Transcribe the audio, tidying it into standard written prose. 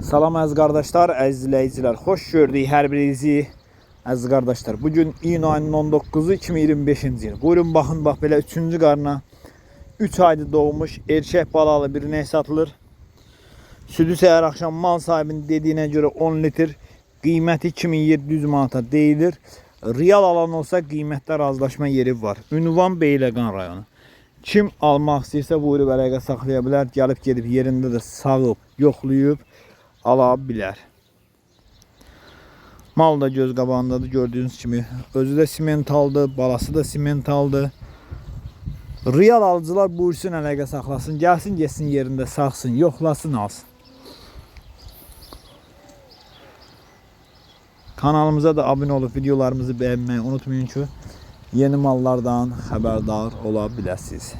Salam əziz qardaşlar, əziz izləyicilər. Xoş gördük hər birinizi. Əziz qardaşlar, bugün iyun ayının 19-u 2025-ci il. Buyurun baxın, bax belə 3-cü qarına 3 ayda doğmuş erkək balalı bir ney satılır. Südü səhər axşam mal sahibinin dediyinə görə 10 litr, qiyməti 2700 manata deyilir. Real alan olsa qiymətdə razılaşma yeri var. Ünvan Beyləqan rayonu. Kim almaq istəyirsə buyurub əlaqə saxlaya bilər. Gəlib gedib yerində də sağıb, yoxlayıb ala bilər. Mal da göz qabağındadır gördüyünüz kimi. Özü də simentaldır, balası da simentaldır. Real alıcılar buyursun əlaqə saxlasın, gəlsin getsin yerində saxsın, yoxlasın alsın. Kanalımıza da abunə olub videolarımızı bəyənməyi unutmayın ki, yeni mallardan xəbərdar ola biləsiniz.